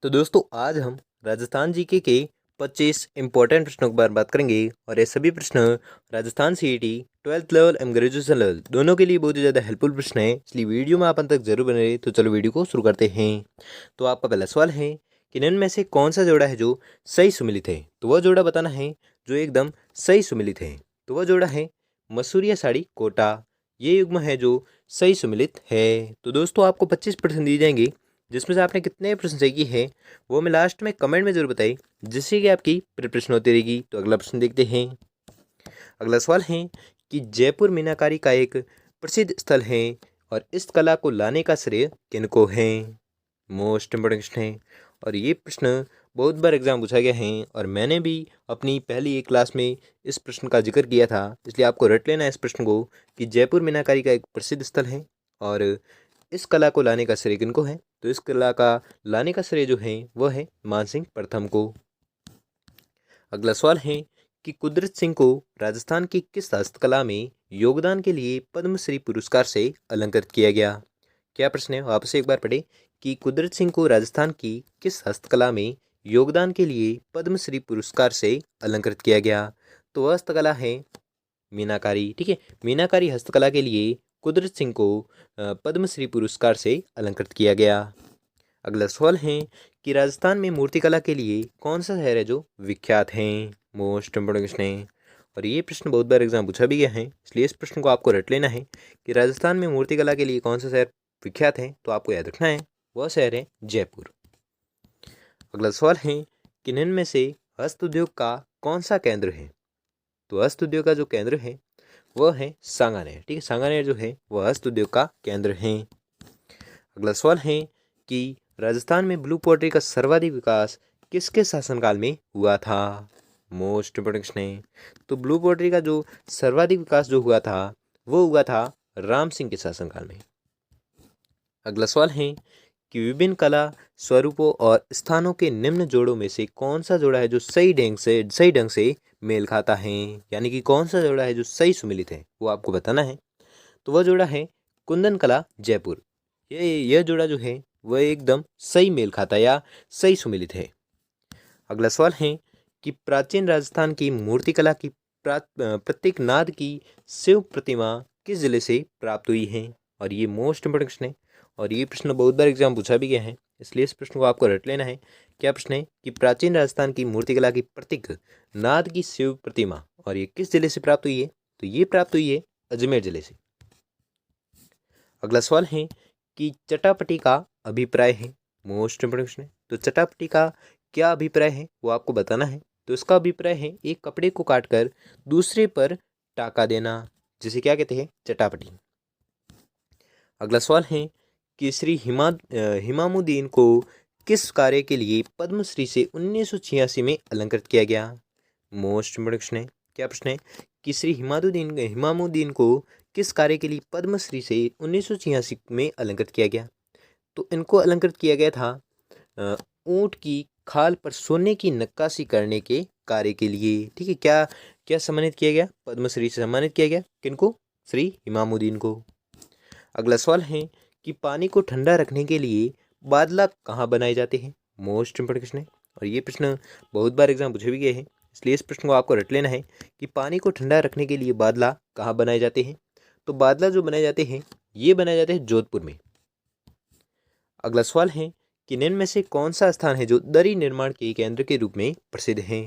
तो दोस्तों आज हम राजस्थान जीके के 25 इंपॉर्टेंट प्रश्नों के बारे में बात करेंगे और ये सभी प्रश्न राजस्थान सीईटी 12th लेवल एवं ग्रेजुएशन लेवल दोनों के लिए बहुत ही ज़्यादा हेल्पफुल प्रश्न है, इसलिए वीडियो में आप अंत तक जरूर बने रहिए। तो चलो वीडियो को शुरू करते हैं। तो आपका पहला सवाल है कि निम्न में से कौन सा जोड़ा है जो सही सुमिलित है। तो वह जोड़ा बताना है जो एकदम सही सुमिलित है। तो वह जोड़ा है मसूरिया साड़ी कोटा। ये युग्म है जो सही सुमिलित है। तो दोस्तों आपको 25 प्रश्न दिए जाएंगे, जिसमें से आपने कितने प्रश्न सही किए हैं वो मैं लास्ट में कमेंट में जरूर बताइए, जिससे कि आपकी प्रिपरेशन होती रहेगी। तो अगला प्रश्न देखते हैं। अगला सवाल है कि जयपुर मीनाकारी का एक प्रसिद्ध स्थल है और इस कला को लाने का श्रेय किनको है। मोस्ट इम्पोर्टेंट क्वेश्चन है और ये प्रश्न बहुत बार एग्जाम पूछा गया है और मैंने भी अपनी पहली एक क्लास में इस प्रश्न का जिक्र किया था, इसलिए आपको रट लेना है इस प्रश्न को कि जयपुर मीनाकारी का एक प्रसिद्ध स्थल है और इस कला को लाने का श्रेय किनको है। तो इस कला का लाने का श्रेय जो है वह है मानसिंह प्रथम को। अगला सवाल है कि कुदरत सिंह को राजस्थान की किस हस्तकला में योगदान के लिए पद्मश्री पुरस्कार से अलंकृत किया गया। क्या प्रश्न है, वापस से एक बार पढ़े कि कुदरत सिंह को राजस्थान की किस हस्तकला में योगदान के लिए पद्मश्री पुरस्कार से अलंकृत किया गया। तो वह हस्तकला है मीनाकारी। ठीक है, मीनाकारी हस्तकला के लिए कुदरत सिंह को पद्मश्री पुरस्कार से अलंकृत किया गया। अगला सवाल है कि राजस्थान में मूर्तिकला के लिए कौन सा शहर है जो विख्यात है। मोस्ट इम्पोर्टेंट क्वेश्चन है और ये प्रश्न बहुत बार एग्जाम पूछा भी गया है, इसलिए इस प्रश्न को आपको रट लेना है कि राजस्थान में मूर्तिकला के लिए कौन सा शहर विख्यात है। तो आपको याद रखना है वह शहर है जयपुर। अगला सवाल है कि निम्न में से हस्त उद्योग का कौन सा केंद्र है। तो हस्त उद्योग का जो केंद्र है वह है सांगानेर। ठीक है, सांगानेर जो है वह हस्त उद्योग का केंद्र है। अगला सवाल है कि राजस्थान में ब्लू पोट्री का सर्वाधिक विकास किसके शासनकाल में हुआ था। मोस्ट इम्पोर्टेंट क्वेश्चन है। तो ब्लू पोट्री का जो सर्वाधिक विकास जो हुआ था वो हुआ था राम सिंह के शासनकाल में। अगला सवाल है कि विभिन्न कला स्वरूपों और स्थानों के निम्न जोड़ों में से कौन सा जोड़ा है जो सही ढंग से मेल खाता है, यानी कि कौन सा जोड़ा है जो सही सुमिलित है वो आपको बताना है। तो वह जोड़ा है कुंदन कला जयपुर। यह जोड़ा जो है वह एकदम सही मेल खाता या सही सुमिलित है। अगला सवाल है कि प्राचीन राजस्थान की मूर्तिकला की प्रत्येक नाद की शिव प्रतिमा किस जिले से प्राप्त हुई है। और ये मोस्ट इंपोर्टेंट क्वेश्चन है और ये प्रश्न बहुत बार एग्जाम पूछा भी गया है, इसलिए इस प्रश्न को आपको रट लेना है। क्या प्रश्न है कि प्राचीन राजस्थान की मूर्तिकला की प्रतीक नाद की शिव प्रतिमा और ये किस जिले से प्राप्त हुई है। तो ये प्राप्त हुई है अजमेर जिले से। अगला सवाल है कि चटापटी का अभिप्राय है। मोस्ट इंपोर्टेंट क्वेश्चन है। तो चटापटी का क्या अभिप्राय है वो आपको बताना है। तो इसका अभिप्राय है एक कपड़े को काटकर दूसरे पर टाका देना, जिसे क्या कहते हैं चटापटी। अगला सवाल है कि श्री हिमामुद्दीन को किस कार्य के लिए पद्मश्री से 1986 में अलंकृत किया गया। मोस्ट इंपोर्टेंट क्वेश्चन है। क्या प्रश्न है कि श्री हिमामुद्दीन को किस कार्य के लिए पद्मश्री से 1986 में अलंकृत किया गया। तो इनको अलंकृत किया गया था ऊंट की खाल पर सोने की नक्काशी करने के कार्य के लिए। ठीक है, क्या क्या सम्मानित किया गया, पद्मश्री से सम्मानित किया गया किनको, श्री हिमामुद्दीन को। अगला सवाल है कि पानी को ठंडा रखने के लिए बादला कहाँ बनाए जाते हैं। मोस्ट इंपोर्टेंट क्वेश्चन है और ये प्रश्न बहुत बार एग्जाम पूछे भी गए हैं, इसलिए इस प्रश्न को आपको रट लेना है कि पानी को ठंडा रखने के लिए बादला कहाँ बनाए जाते हैं। तो बादला जो बनाए जाते हैं ये बनाए जाते हैं जोधपुर में। अगला सवाल है कि निम्न में से कौन सा स्थान है जो दरी निर्माण के केंद्र के रूप में प्रसिद्ध है।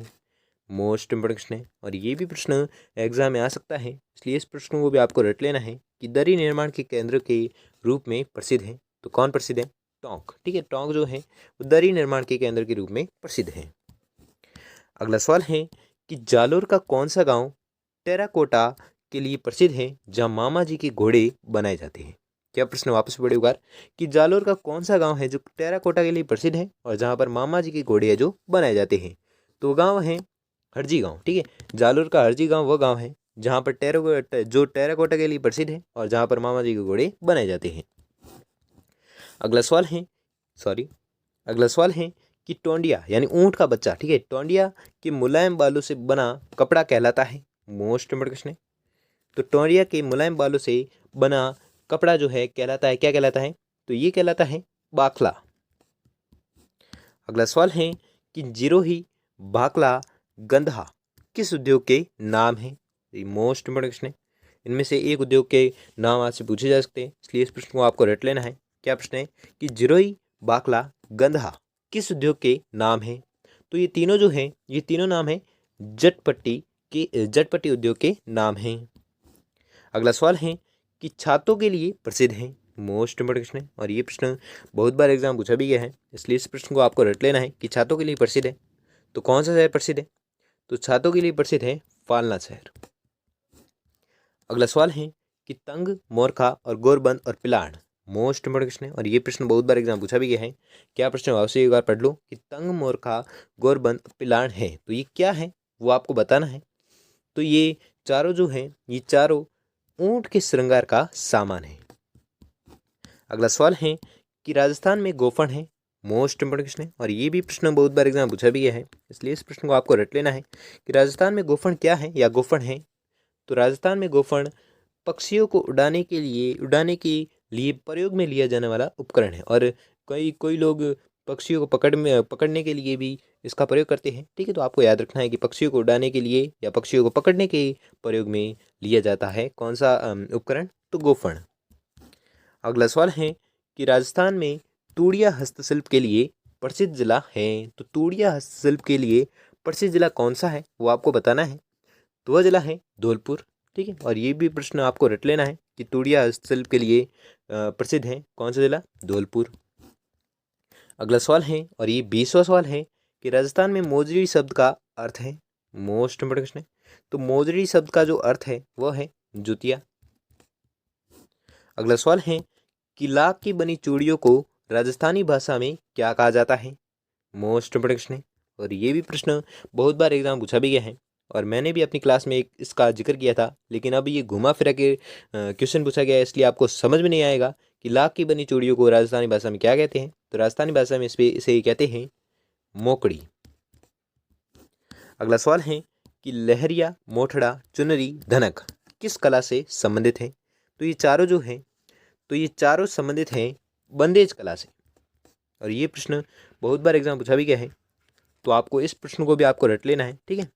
मोस्ट इंपोर्टेंट क्वेश्चन है और ये भी प्रश्न एग्जाम में आ सकता है, इसलिए इस प्रश्न को भी आपको रट लेना है कि दरी निर्माण के केंद्र के रूप में प्रसिद्ध है। तो कौन प्रसिद्ध है, टोंक। ठीक है, टोंक जो है वो दरी निर्माण के केंद्र के रूप में प्रसिद्ध है। अगला सवाल है कि जालोर का कौन सा गांव टेराकोटा के लिए प्रसिद्ध है जहां मामा जी के घोड़े बनाए जाते हैं। क्या प्रश्न, वापस पढ़े उगार कि जालोर का कौन सा गांव है जो टेराकोटा के लिए प्रसिद्ध है और जहां पर मामा जी के घोड़े है जो बनाए जाते हैं। तो गांव है हरजी गांव। ठीक है, जालोर का हरजी गांव वह गांव है जहां पर टेराकोटा के लिए प्रसिद्ध है और जहां पर मामा जी के घोड़े बनाए जाते हैं। अगला सवाल है अगला सवाल है कि टोंडिया यानी ऊंट का बच्चा, ठीक है, टोंडिया के मुलायम बालों से बना कपड़ा कहलाता है। मोस्ट इंपोर्टेंट क्वेश्चन है। तो टोंडिया के मुलायम बालों से बना कपड़ा जो है कहलाता है, क्या कहलाता है। तो ये कहलाता है बाखला। अगला सवाल है कि जिरोही भाकला गंधा किस उद्योग के नाम है। ये मोस्ट इंपोर्टेंट क्वेश्चन है। इनमें से एक उद्योग के नाम आपसे पूछे जा सकते हैं, इसलिए इस प्रश्न को आपको रट लेना है। क्या प्रश्न है कि जिरोही भाकला गंधा किस उद्योग के नाम है। तो ये तीनों जो हैं, ये तीनों नाम हैं जटपटी उद्योग के नाम हैं। अगला सवाल है कि छातों के लिए प्रसिद्ध है। मोस्ट इंपोर्टेंट क्वेश्चन है और ये प्रश्न बहुत बार एग्जाम पूछा भी गया है, इसलिए इस प्रश्न को आपको रट लेना है कि छातों के लिए प्रसिद्ध है। तो कौन सा शहर प्रसिद्ध है। तो छातों के लिए प्रसिद्ध है फालना शहर। अगला सवाल है कि तंग, मोरखा और गोरबंद और पिलाण मोस्ट इंपोर्टेंट क्वेश्चन है और ये प्रश्न बहुत बार एग्जाम पूछा भी गया है। क्या प्रश्न अवश्य एक बार पढ़ लो कि तंग, मोरखा, गोरबंद, पिलाण है, तो ये क्या है वो आपको बताना है। तो ये चारों जो हैं, ये चारों ऊंट के श्रृंगार का सामान है। अगला सवाल है कि राजस्थान में गोफन है। मोस्ट इंपोर्टेंट क्वेश्चन है और ये भी प्रश्न बहुत बार एग्जाम पूछा भी गया है, इसलिए इस प्रश्न को आपको रट लेना है कि राजस्थान में गोफन क्या है या गोफन है। तो राजस्थान में गोफन पक्षियों को उड़ाने के लिए प्रयोग में लिया जाने वाला उपकरण है और कोई लोग पक्षियों को पकड़ने के लिए भी इसका प्रयोग करते हैं। ठीक है, तो आपको याद रखना है कि पक्षियों को उड़ाने के लिए या पक्षियों को पकड़ने के प्रयोग में लिया जाता है कौन सा उपकरण, तो गोफन। अगला सवाल है कि राजस्थान में तूड़िया हस्तशिल्प के लिए प्रसिद्ध जिला है। तो तूड़िया हस्तशिल्प के लिए प्रसिद्ध जिला कौन सा है वो आपको बताना है। तो वह जिला है धौलपुर। ठीक है, और ये भी प्रश्न आपको रट लेना है कि तूड़िया हस्तशिल्प के लिए प्रसिद्ध है कौन सा जिला, धौलपुर। अगला सवाल है और ये 20वां सवाल है कि राजस्थान में मोजरी शब्द का अर्थ है। मोस्ट इंपोर्टेंट क्वेश्चन है। तो मोजरी शब्द का जो अर्थ है वह है जुतिया। अगला सवाल है कि लाख की बनी चूड़ियों को राजस्थानी भाषा में क्या कहा जाता है। मोस्ट इंपोर्टेंट क्वेश्चन है और ये भी प्रश्न बहुत बार एग्जाम पूछा भी गया है और मैंने भी अपनी क्लास में एक इसका जिक्र किया था, लेकिन अब ये घुमा फिरा के क्वेश्चन पूछा गया है, इसलिए आपको समझ में नहीं आएगा कि लाख की बनी चूड़ियों को राजस्थानी भाषा में क्या कहते हैं। तो राजस्थानी भाषा में इसे कहते हैं मोकड़ी। अगला सवाल है कि लहरिया, मोठड़ा, चुनरी, धनक किस कला से संबंधित है। तो ये चारों जो हैं, तो ये चारों संबंधित हैं बंदेज कला से और ये प्रश्न बहुत बार एग्जाम पूछा भी गया है, तो आपको इस प्रश्न को भी आपको रट लेना है। ठीक है,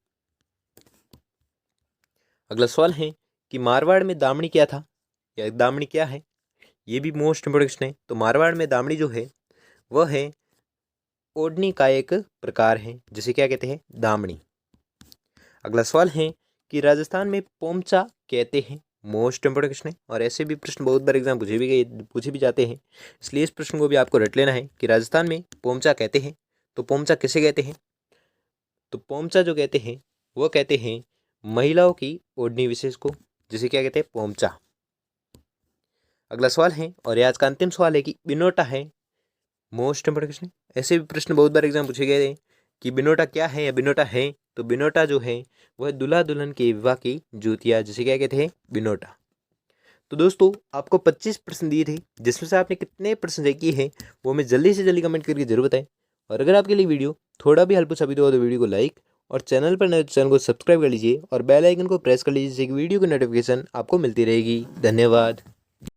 अगला सवाल है कि मारवाड़ में दामनी क्या था या दामनी क्या है। ये भी मोस्ट इंपोर्टेंट क्वेश्चन है। तो मारवाड़ में दामनी जो है वह है ओढ़नी का एक प्रकार है जिसे क्या कहते हैं, दामनी। अगला सवाल है कि राजस्थान में पोमचा कहते हैं। मोस्ट इंपोर्टेंट क्वेश्चन है और ऐसे भी प्रश्न बहुत बार एग्जाम पूछे भी जाते हैं, इसलिए इस प्रश्न को भी आपको रट लेना है कि राजस्थान में पोमचा कहते हैं। तो पोमचा किसे कहते हैं। तो पोमचा जो कहते हैं वो कहते हैं महिलाओं की ओढ़नी विशेष को, जिसे क्या कहते हैं, पोमचा। अगला सवाल है और ये आज का अंतिम सवाल है कि बिनोटा है। मोस्ट इंपोर्टेंट क्वेश्चन है। ऐसे भी प्रश्न बहुत बार एग्जाम पूछे गए हैं कि बिनोटा क्या है या बिनोटा है। तो बिनोटा जो है वह दूल्हा दुल्हन के विवाह की जूतिया, जिसे क्या कहते हैं, बिनोटा। तो दोस्तों आपको 25 प्रश्न दिए थे, जिसमें से आपने कितने प्रश्न सही किए हैं वो हमें जल्दी से जल्दी कमेंट करके जरूर बताएं। और अगर आपके लिए वीडियो थोड़ा भी हेल्पफुल साबित हो तो वीडियो को लाइक और चैनल पर नए तो चैनल को सब्सक्राइब कर लीजिए और बेल आइकन को प्रेस कर लीजिए जिससे कि वीडियो की नोटिफिकेशन आपको मिलती रहेगी। धन्यवाद।